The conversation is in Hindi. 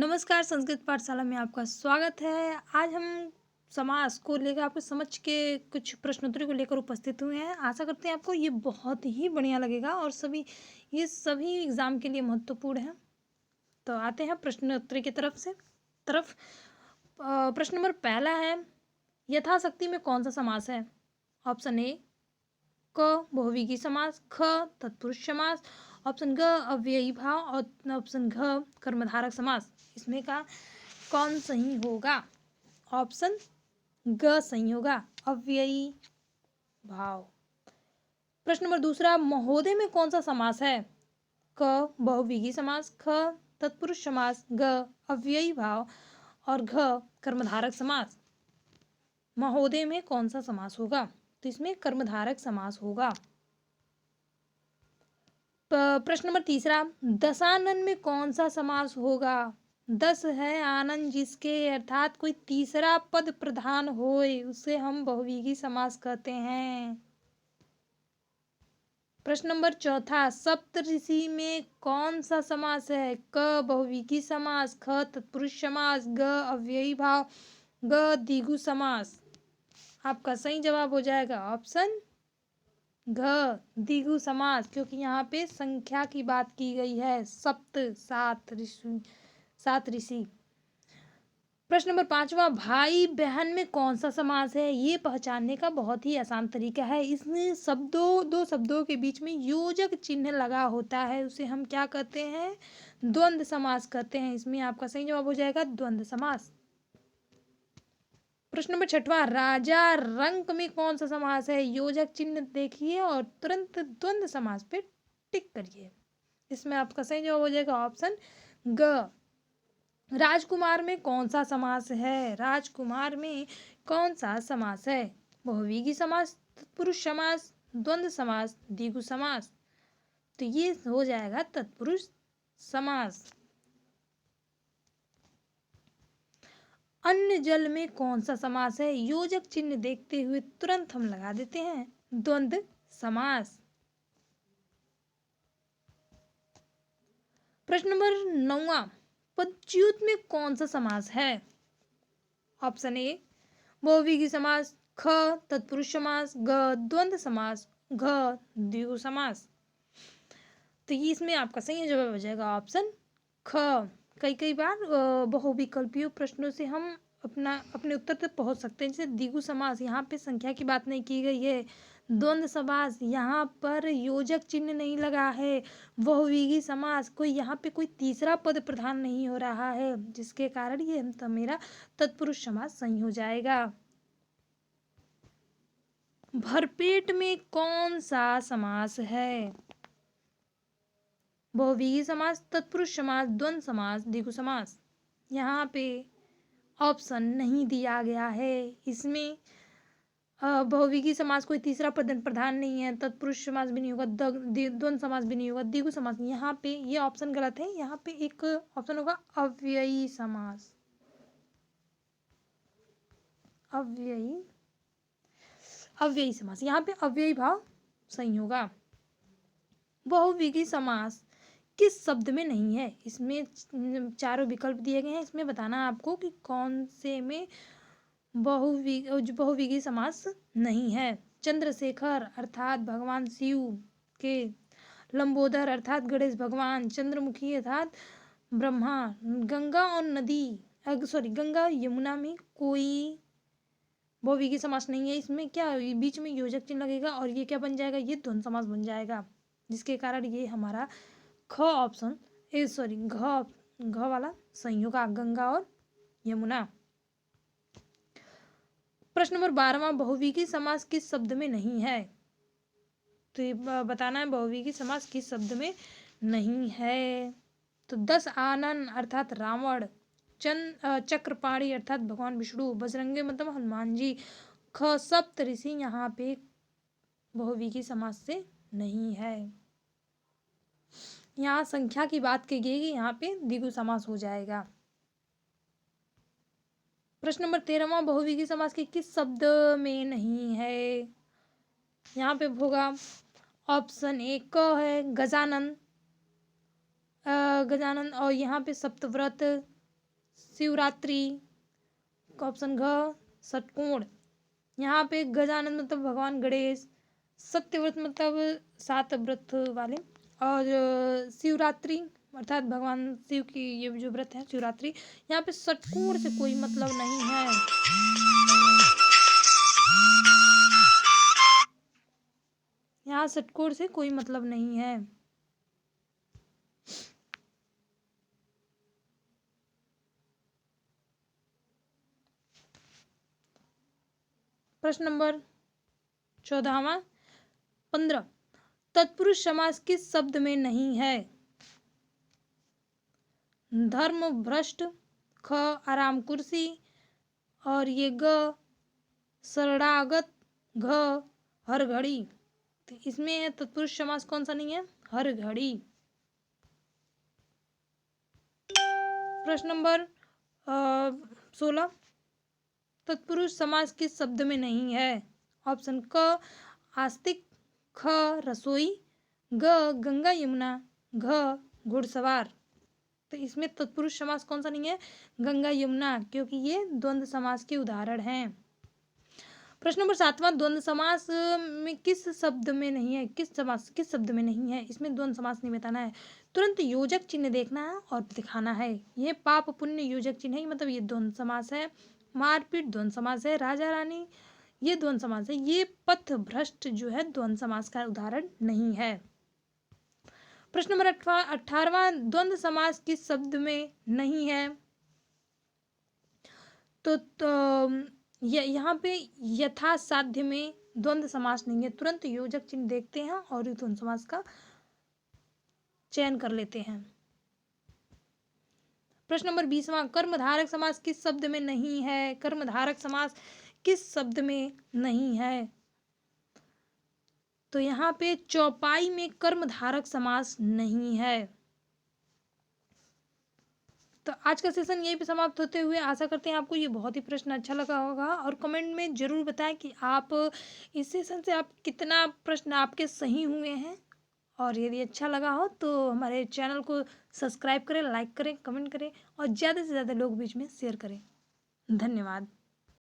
नमस्कार, संस्कृत पाठशाला में आपका स्वागत है। आज हम समास को लेकर आपको समझ के कुछ प्रश्नोत्तरी को लेकर उपस्थित हुए हैं। आशा करते हैं आपको ये बहुत ही बढ़िया लगेगा और ये सभी एग्जाम के लिए महत्वपूर्ण है। तो आते हैं प्रश्नोत्तरी की तरफ। प्रश्न नंबर पहला है, यथाशक्ति में कौन सा समास है? ऑप्शन ए क बहुव्रीहि समास, ख तत्पुरुष समास, ऑप्शन ग अव्ययी भाव और ऑप्शन घ कर्मधारय समास। इसमें का कौन सही होगा? ऑप्शन ग सही होगा, अव्ययी भाव। प्रश्न नंबर दूसरा, महोदय में कौन सा समास है? क बहुव्रीहि समास, ख तत्पुरुष समास, ग अव्ययी भाव और घ कर्मधारय समास। महोदय में कौन सा समास होगा? तो इसमें कर्मधारय समास होगा। प्रश्न नंबर तीसरा, दशानन में कौन सा समास होगा? दस है आनंद जिसके अर्थात कोई तीसरा पद प्रधान होए उसे हम बहुव्रीहि समास कहते हैं। प्रश्न नंबर चौथा, सप्तऋषि में कौन सा समास है? क बहुव्रीहि समास, ख तत्पुरुष समास, ग अव्ययी भाव, ग द्विगु समास। आपका सही जवाब हो जाएगा ऑप्शन घ द्विगु समास, क्योंकि यहाँ पे संख्या की बात की गई है। सात ऋषि। प्रश्न नंबर पांचवा, भाई बहन में कौन सा समास है? ये पहचानने का बहुत ही आसान तरीका है। इसमें दो शब्दों के बीच में योजक चिन्ह लगा होता है, उसे हम क्या कहते हैं? द्वंद्व समास कहते हैं। इसमें आपका सही जवाब हो जाएगा द्वंद्व समास। प्रश्न नंबर छठवां, राजा रंक में कौन सा समास है? योजक चिन्ह देखिए और तुरंत द्वंद्व समास पे टिक करिए। इसमें आपका सही जवाब हो जाएगा ऑप्शन ग। राजकुमार में कौन सा समास है? राजकुमार में कौन सा समास है? बहुव्रीहि समास, तत्पुरुष समास, द्वंद्व समास, द्विगु समास। तो ये हो जाएगा तत्पुरुष समास। अन्य जल में कौन सा समास है? योजक चिन्ह देखते हुए तुरंत हम लगा देते हैं द्वंद्व समास। प्रश्न नंबर 9, पदच्युत में कौन सा समास है? ऑप्शन ए बहुव्रीहि समास, ख तत्पुरुष समास, ग द्वंद्व समास, घ द्विगु समास। तो ये इसमें आपका सही जवाब हो जाएगा ऑप्शन ख। कई बार बहुविकल्पीय प्रश्नों से हम अपने उत्तर तक पहुंच सकते हैं। जैसे द्विगु समास, यहाँ पे संख्या की बात नहीं की गई है। द्वंद्व समास, यहाँ पर योजक चिन्ह नहीं लगा है। बहुव्रीहि समास, यहाँ पे कोई तीसरा पद प्रधान नहीं हो रहा है, जिसके कारण ये तो मेरा तत्पुरुष समास सही हो जाएगा। भरपेट में कौन सा समास है? बहुव्रीहि समास, तत्पुरुष समास, द्वंद्व समास, द्विगु समास। यहाँ पे ऑप्शन नहीं दिया गया है। इसमें बहुव्रीहि समास कोई तीसरा पद प्रधान नहीं है, तत्पुरुष समास भी नहीं होगा, द्वंद्व समास भी नहीं होगा, द्विगु समास। यहाँ पे ये ऑप्शन गलत है। यहाँ पे एक ऑप्शन होगा अव्ययी समास। अव्ययी समास, यहाँ पे अव्ययी भाव सही होगा। बहुव्रीहि समास किस शब्द में नहीं है? इसमें चारों विकल्प दिए गए हैं। इसमें बताना है आपको कि कौन से में बहुव्रीहि समास नहीं है। चंद्रशेखर अर्थात भगवान शिव के, लंबोदर अर्थात गणेश भगवान, चंद्रमुखी अर्थात ब्रह्मा, गंगा यमुना में कोई बहुव्रीहि समास नहीं है। इसमें क्या बीच में योजक चिन्ह लगेगा और ये क्या बन जाएगा? ये द्वंद्व समास बन जाएगा, जिसके कारण ये हमारा घ वाला सही होगा, गंगा और यमुना। प्रश्न नंबर 12, बहुव्रीहि समास किस शब्द में नहीं है? तो ये बताना है बहुव्रीहि समास किस शब्द में नहीं है। तो 10 आनन अर्थात रावण, चक्रपाणी अर्थात भगवान विष्णु, बजरंगी मतलब हनुमान जी, ख सप्तऋषि यहाँ पे बहुव्रीहि समास से नहीं है। यहाँ संख्या की बात की गई, यहाँ पे द्विगु समास हो जाएगा। प्रश्न नंबर 13, बहुव्रीहि समास के किस शब्द में नहीं है? यहाँ पे होगा ऑप्शन ए क है गजानन, और यहाँ पे सप्तव्रत, शिवरात्रि, ऑप्शन घ षटकोण। यहाँ पे गजानन मतलब भगवान गणेश, सत्यव्रत मतलब 7 व्रत वाले, और शिवरात्रि अर्थात भगवान शिव की ये जो व्रत है शिवरात्रि। यहाँ पे षटकोण से कोई मतलब नहीं है। यहाँ षटकोण से कोई मतलब नहीं है। प्रश्न नंबर 14वां 15 तत्पुरुष समास किस शब्द में नहीं है? धर्म भ्रष्ट, ख आराम कुर्सी, और ये ग शरणागत, घ हर घड़ी। तो इसमें है तत्पुरुष समास कौन सा नहीं है? हर घड़ी। प्रश्न नंबर 16 तत्पुरुष समास किस शब्द में नहीं है? ऑप्शन क आस्तिक, ख रसोई, ग गंगा यमुना, घ घुड़सवार। तो इसमें तत्पुरुष समास कौन सा नहीं है? गंगा यमुना, क्योंकि ये द्वंद्व समास के उदाहरण हैं। प्रश्न नंबर 7वां द्वंद्व समास में किस शब्द में नहीं है? किस शब्द में नहीं है? इसमें द्वंद्व समास नहीं बताना है, तुरंत योजक चिन्ह देखना है और दिखाना है। ये पाप पुण्य योजक चिन्ह है, मतलब ये द्वंद्व समास है। मारपीट द्वंद्व समास है। राजा रानी ये द्वंद्व समास है। ये पथ भ्रष्ट जो है द्वंद्व समास का उदाहरण नहीं है। प्रश्न नंबर 18वां द्वंद्व समास किस शब्द में नहीं है? तो यहाँ पे यथासाध्य में द्वंद्व समास नहीं है, तुरंत योजक चिन्ह देखते हैं और द्वंद्व समास का चयन कर लेते हैं। प्रश्न नंबर 20वां कर्मधारक समास किस शब्द में नहीं है? कर्मधारक समास किस शब्द में नहीं है? तो यहाँ पे चौपाई में कर्मधारक समास नहीं है। तो आज का सेशन यहीं पे समाप्त होते हुए आशा करते हैं आपको ये बहुत ही प्रश्न अच्छा लगा होगा, और कमेंट में ज़रूर बताएं कि आप इस सेशन से आप कितना प्रश्न आपके सही हुए हैं। और यदि अच्छा लगा हो तो हमारे चैनल को सब्सक्राइब करें, लाइक करें, कमेंट करें और ज़्यादा से ज़्यादा लोग बीच में शेयर करें। धन्यवाद।